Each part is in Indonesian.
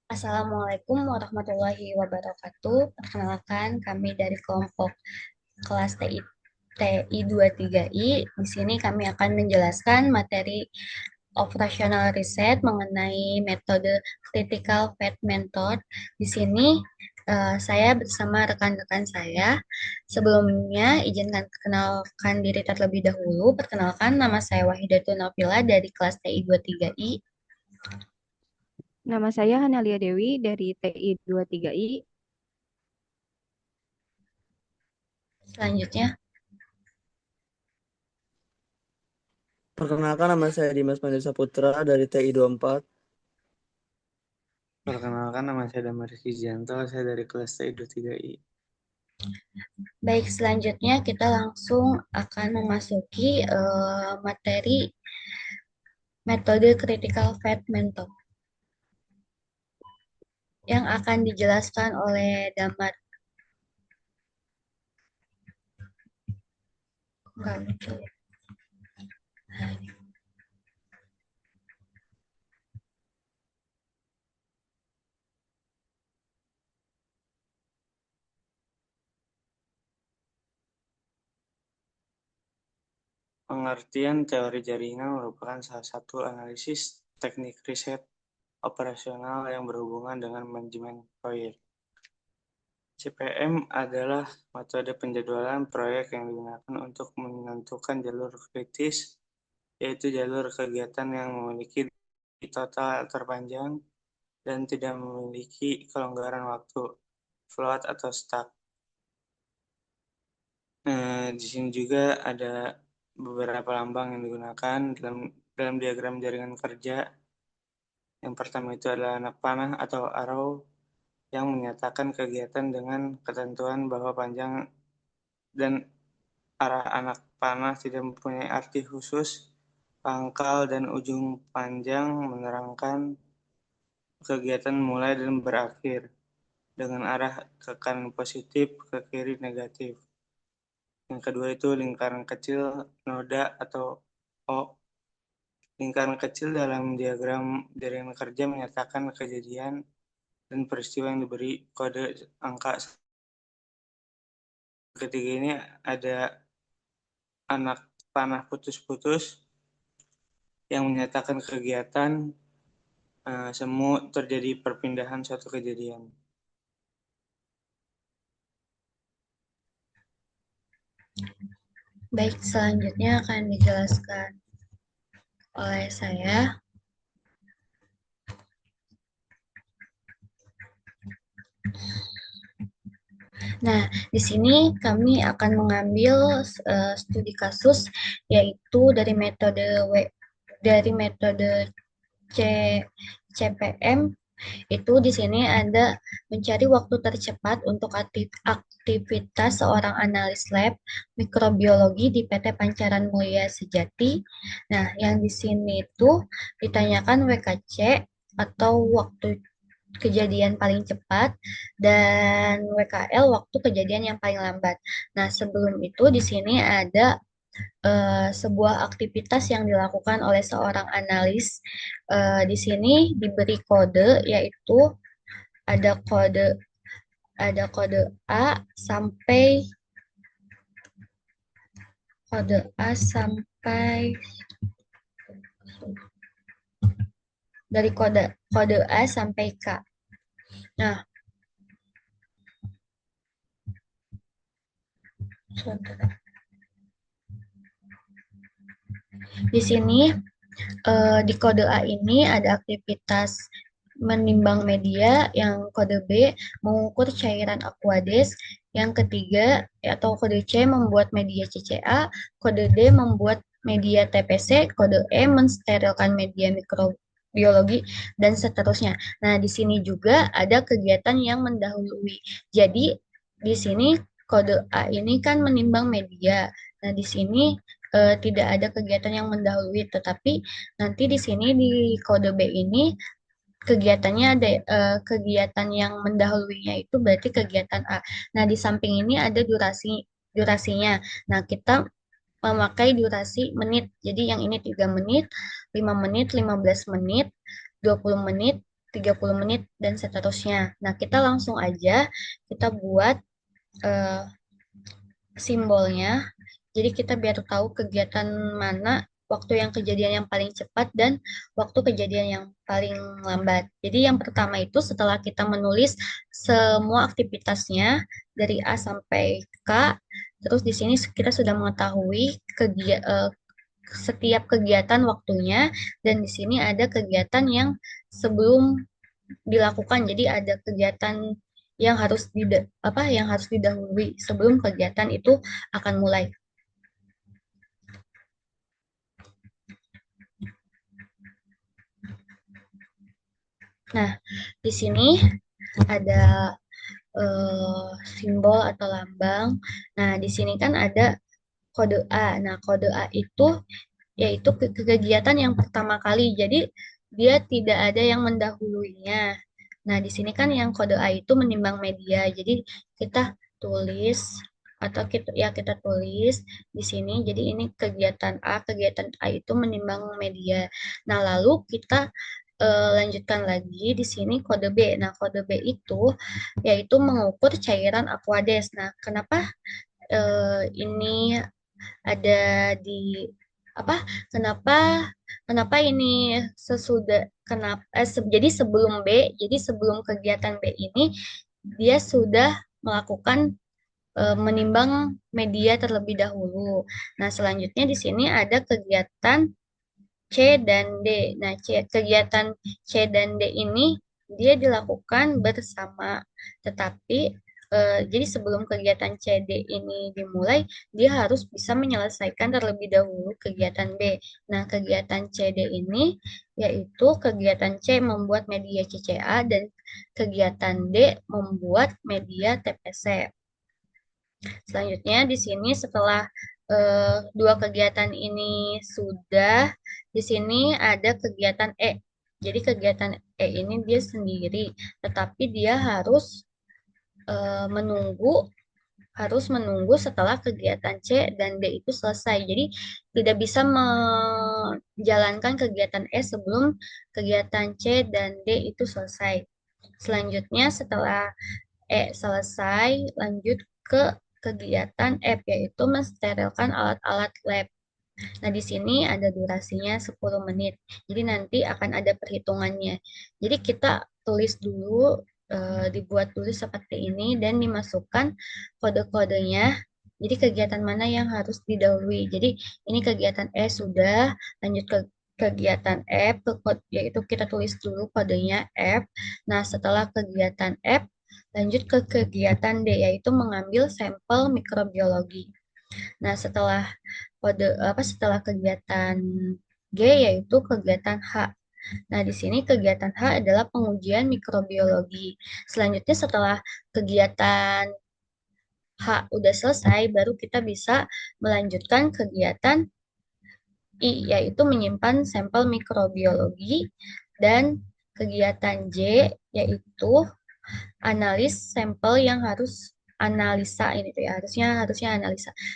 Assalamualaikum warahmatullahi wabarakatuh. Perkenalkan, kami dari kelompok kelas TI 23I. Di sini kami akan menjelaskan materi operasional riset mengenai metode critical path method. Di sini saya bersama rekan-rekan saya. Sebelumnya, izinkan perkenalkan diri terlebih dahulu. Perkenalkan, nama saya Wahidatul Nafila dari kelas TI 23I. Nama saya Hanalia Dewi dari TI 23I. Selanjutnya, Perkenalkan, nama saya Dimas Manda Saputra dari TI 24. Perkenalkan, nama saya Damar Rizkianto, saya dari kelas TI 23I. baik, selanjutnya kita langsung akan memasuki materi metode critical path method yang akan dijelaskan oleh Damar. Enggak lucu. Pengertian teori jaringan merupakan salah satu analisis teknik riset operasional yang berhubungan dengan manajemen proyek. CPM adalah metode penjadwalan proyek yang digunakan untuk menentukan jalur kritis, yaitu jalur kegiatan yang memiliki total terpanjang dan tidak memiliki kelonggaran waktu, float atau stuck. Di sini juga ada beberapa lambang yang digunakan dalam diagram jaringan kerja. Yang pertama itu adalah anak panah atau arrow yang menyatakan kegiatan dengan ketentuan bahwa panjang dan arah anak panah tidak mempunyai arti khusus. Pangkal dan ujung panjang menerangkan kegiatan mulai dan berakhir dengan arah ke kanan positif, ke kiri negatif. Yang kedua itu lingkaran kecil, noda atau O. Lingkaran kecil dalam diagram jaringan kerja menyatakan kejadian dan peristiwa yang diberi kode angka. Ketiga ini ada anak panah putus-putus yang menyatakan kegiatan semu terjadi perpindahan suatu kejadian. Baik, selanjutnya akan dijelaskan oleh saya. Nah, di sini kami akan mengambil studi kasus yaitu dari metode C CPM. Itu di sini ada mencari waktu tercepat untuk aktivitas seorang analis lab mikrobiologi di PT Pancaran Mulia Sejati. Nah, yang di sini itu ditanyakan WKC atau waktu kejadian paling cepat dan WKL waktu kejadian yang paling lambat. Nah, sebelum itu di sini ada sebuah aktivitas yang dilakukan oleh seorang analis. Di sini diberi kode yaitu ada kode ada kode A sampai kode A sampai dari kode kode A sampai K. Nah, di sini di kode A ini ada aktivitas menimbang media, yang kode B mengukur cairan aqueous, yang ketiga atau kode C membuat media CCA, kode D membuat media TPC, kode E mensterilkan media mikrobiologi dan seterusnya. Nah, di sini juga ada kegiatan yang mendahului. Jadi di sini kode A ini kan menimbang media. Nah, di sini tidak ada kegiatan yang mendahului, tetapi nanti di sini di kode B ini kegiatannya ada kegiatan yang mendahulunya itu berarti kegiatan A. Nah, di samping ini ada durasinya. Nah, kita memakai durasi menit. Jadi yang ini 3 menit, 5 menit, 15 menit, 20 menit, 30 menit, dan seterusnya. Nah, kita langsung aja kita buat eh, simbolnya. Jadi kita biar tahu kegiatan mana waktu yang kejadian yang paling cepat dan waktu kejadian yang paling lambat. Jadi yang pertama itu setelah kita menulis semua aktivitasnya dari A sampai K, terus di sini kita sudah mengetahui setiap kegiatan waktunya, dan di sini ada kegiatan yang sebelum dilakukan. Jadi ada kegiatan yang harus didahului sebelum kegiatan itu akan mulai. Nah, di sini ada simbol atau lambang. Nah, di sini kan ada kode A. Nah, kode A itu yaitu kegiatan yang pertama kali. Jadi dia tidak ada yang mendahulunya. Nah, di sini kan yang kode A itu menimbang media. Jadi kita tulis atau kita tulis di sini. Jadi ini kegiatan A itu menimbang media. Nah, lalu kita lanjutkan lagi di sini kode B. Nah, kode B itu yaitu mengukur cairan Aquades. Nah, kenapa ini ada di apa? Kenapa kenapa ini sesudah kenapa jadi sebelum B, jadi sebelum kegiatan B ini dia sudah melakukan menimbang media terlebih dahulu. Nah, selanjutnya di sini ada kegiatan C dan D. Nah, kegiatan C dan D ini dia dilakukan bersama, tetapi jadi sebelum kegiatan C D ini dimulai, dia harus bisa menyelesaikan terlebih dahulu kegiatan B. Nah, kegiatan C D ini yaitu kegiatan C membuat media CCA dan kegiatan D membuat media TPC. Selanjutnya di sini setelah dua kegiatan ini sudah, di sini ada kegiatan E. Jadi kegiatan E ini dia sendiri, tetapi dia menunggu harus menunggu setelah kegiatan C dan D itu selesai. Jadi tidak bisa menjalankan kegiatan E sebelum kegiatan C dan D itu selesai. Selanjutnya setelah E selesai, lanjut ke kegiatan F, yaitu mensterilkan alat-alat lab. Nah, di sini ada durasinya 10 menit. Jadi nanti akan ada perhitungannya. Jadi kita tulis dulu, dibuat dulu seperti ini dan dimasukkan kode-kodenya. Jadi kegiatan mana yang harus didahului. Jadi ini kegiatan E sudah, lanjut ke kegiatan F, yaitu kita tulis dulu kodenya F. Nah, setelah kegiatan F, lanjut ke kegiatan D, yaitu mengambil sampel mikrobiologi. Nah, setelah kegiatan G yaitu kegiatan H. Nah, di sini kegiatan H adalah pengujian mikrobiologi. Selanjutnya setelah kegiatan H udah selesai, baru kita bisa melanjutkan kegiatan I, yaitu menyimpan sampel mikrobiologi, dan kegiatan J yaitu analisa ini tuh ya, harusnya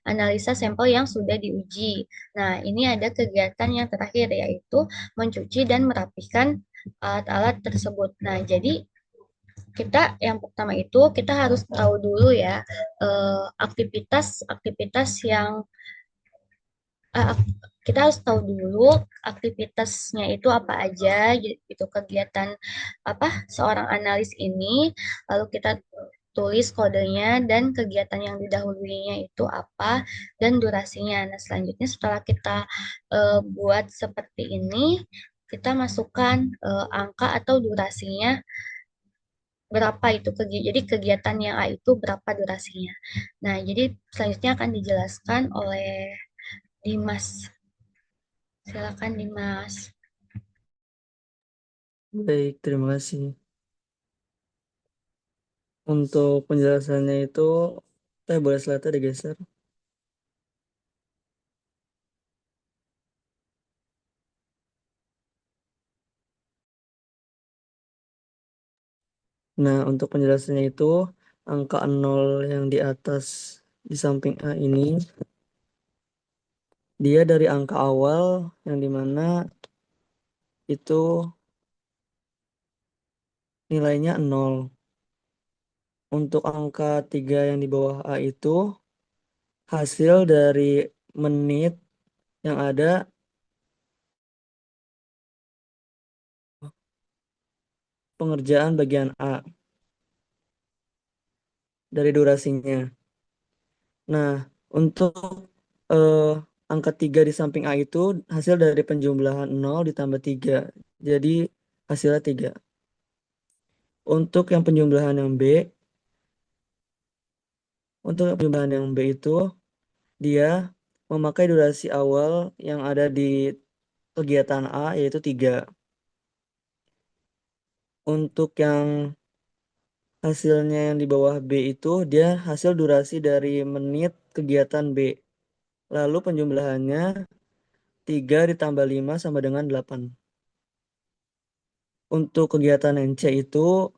analisa sampel yang sudah diuji. Nah, ini ada kegiatan yang terakhir yaitu mencuci dan merapikan alat-alat tersebut. Nah, jadi kita yang pertama itu kita harus tahu dulu ya aktivitas yang eh, kita harus tahu dulu aktivitasnya itu apa aja, gitu kegiatan apa seorang analis ini, lalu kita tulis kodenya dan kegiatan yang didahulunya itu apa dan durasinya. Nah, selanjutnya setelah kita buat seperti ini, kita masukkan angka atau durasinya berapa itu jadi kegiatan yang A itu berapa durasinya. Nah, jadi selanjutnya akan dijelaskan oleh Dimas. Silakan Dimas. Baik, terima kasih. Untuk penjelasannya itu, boleh slide digeser. Nah, untuk penjelasannya itu, angka 0 yang di atas di samping A ini, dia dari angka awal yang dimana itu nilainya 0. Untuk angka 3 yang di bawah A itu hasil dari menit yang ada pengerjaan bagian A dari durasinya. Nah, untuk eh, angka 3 di samping A itu hasil dari penjumlahan 0 ditambah 3. Jadi hasilnya 3. Untuk yang penjumlahan yang B, untuk penjumlahan yang B itu dia memakai durasi awal yang ada di kegiatan A yaitu 3. Untuk yang hasilnya yang di bawah B itu dia hasil durasi dari menit kegiatan B. Lalu penjumlahannya 3 ditambah 5 sama dengan 8. Untuk kegiatan yang C itu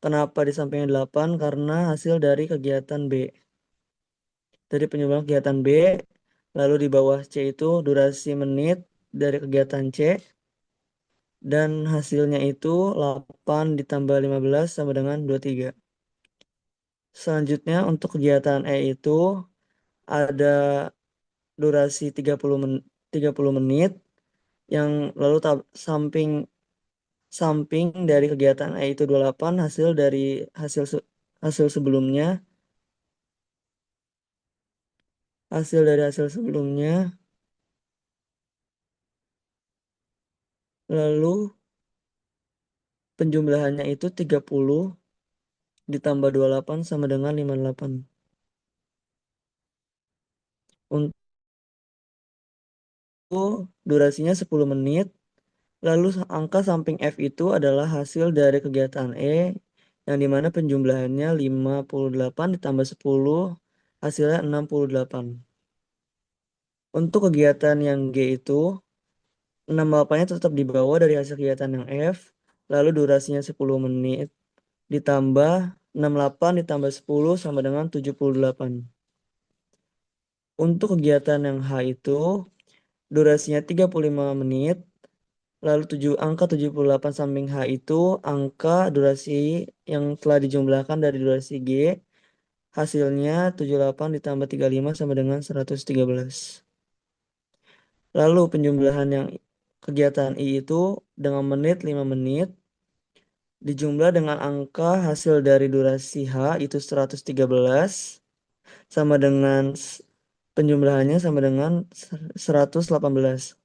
kenapa di sampingnya 8? Karena hasil dari kegiatan B. Dari penjumlahan kegiatan B, lalu di bawah C itu durasi menit dari kegiatan C, dan hasilnya itu 8 ditambah 15 sama dengan 23. Selanjutnya untuk kegiatan E itu ada durasi 30 menit yang lalu samping samping dari kegiatan E itu 28 hasil dari hasil sebelumnya hasil sebelumnya lalu penjumlahannya itu 30 ditambah 28 sama dengan 58. Untuk durasinya 10 menit. Lalu angka samping F itu adalah hasil dari kegiatan E yang dimana penjumlahannya 58 ditambah 10 hasilnya 68. Untuk kegiatan yang G itu 68-nya tetap di bawah dari hasil kegiatan yang F. Lalu durasinya 10 menit ditambah 68 ditambah 10 sama dengan 78. Untuk kegiatan yang H itu durasinya 35 menit. Lalu angka 78 samping H itu angka durasi yang telah dijumlahkan dari durasi G. Hasilnya 78 ditambah 35 sama dengan 113. Lalu penjumlahan yang kegiatan I itu dengan menit 5 menit dijumlah dengan angka hasil dari durasi H itu 113 sama dengan penjumlahannya sama dengan 118.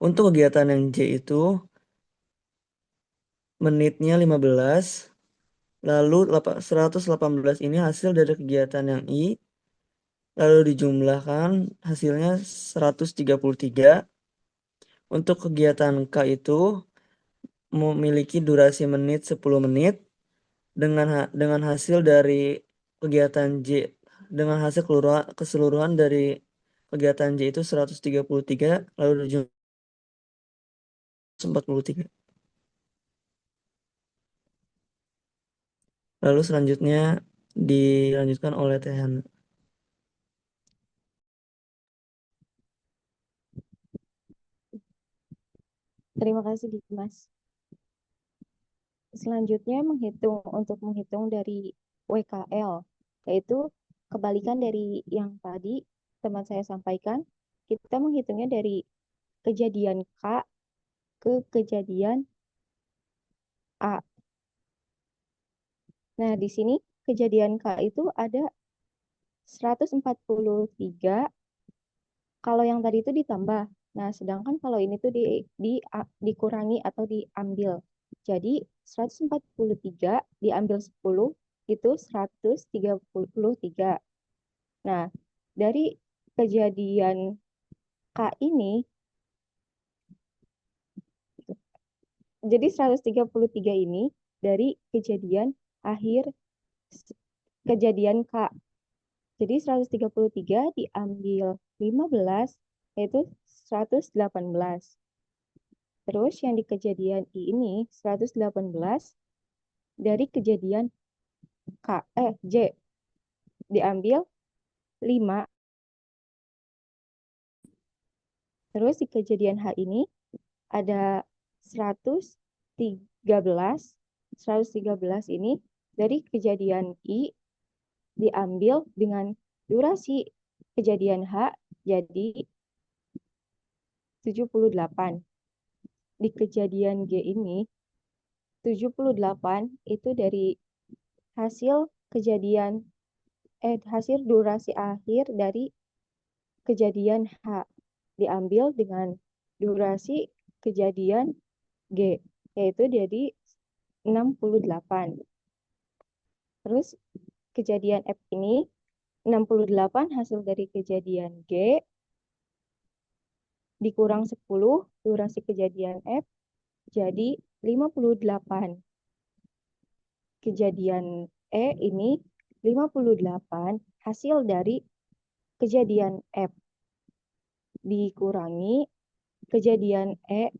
Untuk kegiatan yang J itu menitnya 15, lalu 118 ini hasil dari kegiatan yang I, lalu dijumlahkan hasilnya 133. Untuk kegiatan K itu memiliki durasi menit 10 menit dengan hasil dari kegiatan J, dengan hasil keseluruhan dari kegiatan J itu 133, lalu dijumlah 143. Lalu selanjutnya dilanjutkan oleh Tehan. Terima kasih, Dimas. Selanjutnya untuk menghitung dari WKL, yaitu kebalikan dari yang tadi teman saya sampaikan, kita menghitungnya dari kejadian K ke kejadian A. Nah, di sini kejadian K itu ada 143, kalau yang tadi itu ditambah. Nah, sedangkan kalau ini tuh dikurangi atau diambil. Jadi 143 diambil 10 itu 133. Nah, dari kejadian K ini, jadi 133 ini dari kejadian akhir kejadian K. Jadi 133 diambil 15 yaitu 118. Terus yang di kejadian I ini 118 dari kejadian J diambil 5. Terus di kejadian H ini ada 113 ini dari kejadian I diambil dengan durasi kejadian H jadi 78. Di kejadian G ini 78 itu dari hasil hasil durasi akhir dari kejadian H diambil dengan durasi kejadian G, yaitu jadi 68. Terus kejadian F ini 68 hasil dari kejadian G dikurang 10 durasi kejadian F jadi 58. Kejadian E ini 58 hasil dari kejadian F dikurangi kejadian E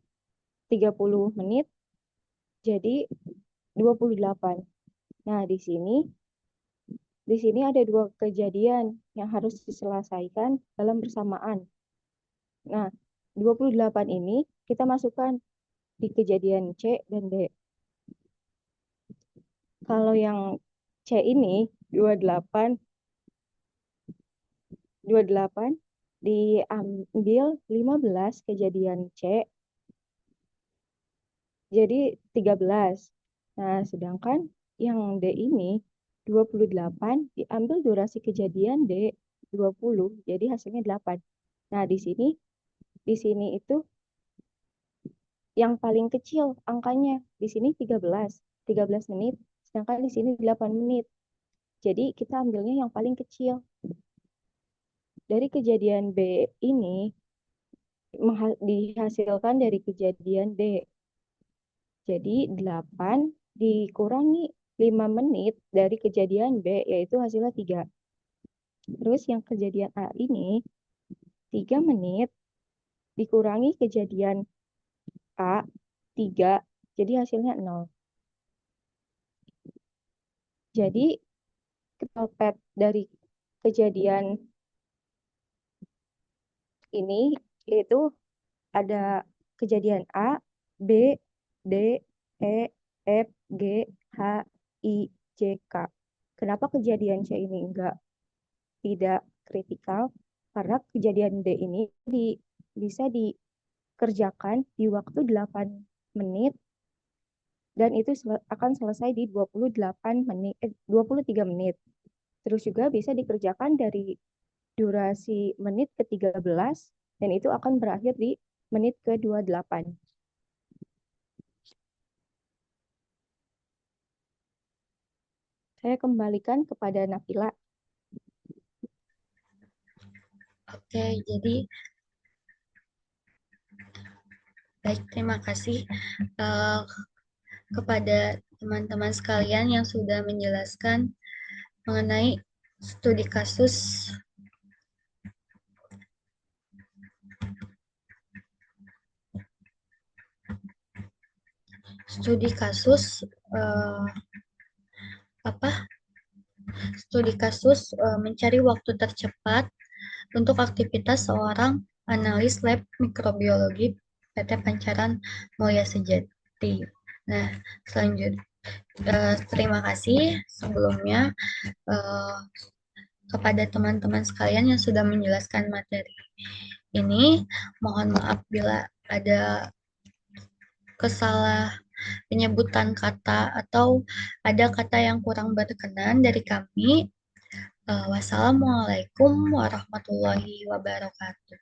30 menit jadi 28. Nah, di sini ada dua kejadian yang harus diselesaikan dalam bersamaan. Nah, 28 ini kita masukkan di kejadian C dan D. Kalau yang C ini 28 diambil 15 kejadian C jadi 13. Nah, sedangkan yang D ini 28 diambil durasi kejadian D 20 jadi hasilnya 8. Nah, di sini itu yang paling kecil angkanya di sini 13 menit, sedangkan di sini 8 menit. Jadi kita ambilnya yang paling kecil. Dari kejadian B ini dihasilkan dari kejadian D. Jadi 8 dikurangi 5 menit dari kejadian B, yaitu hasilnya 3. Terus yang kejadian A ini 3 menit dikurangi kejadian A 3, jadi hasilnya 0. Jadi kepepet dari kejadian ini yaitu ada kejadian A, B, D, E, F, G, H, I, J, K. Kenapa kejadian C ini tidak kritikal? Karena kejadian D ini bisa dikerjakan di waktu 8 menit dan itu akan selesai di 23 menit. Terus juga bisa dikerjakan dari durasi menit ke-13 dan itu akan berakhir di menit ke-28. Saya kembalikan kepada Nafila. Oke, jadi baik, terima kasih kepada teman-teman sekalian yang sudah menjelaskan mengenai studi kasus mencari waktu tercepat untuk aktivitas seorang analis lab mikrobiologi PT Pancaran Mulia Sejati. Nah, selanjutnya terima kasih sebelumnya kepada teman-teman sekalian yang sudah menjelaskan materi ini. Mohon maaf bila ada penyebutan kata atau ada kata yang kurang berkenan dari kami. Wassalamualaikum warahmatullahi wabarakatuh.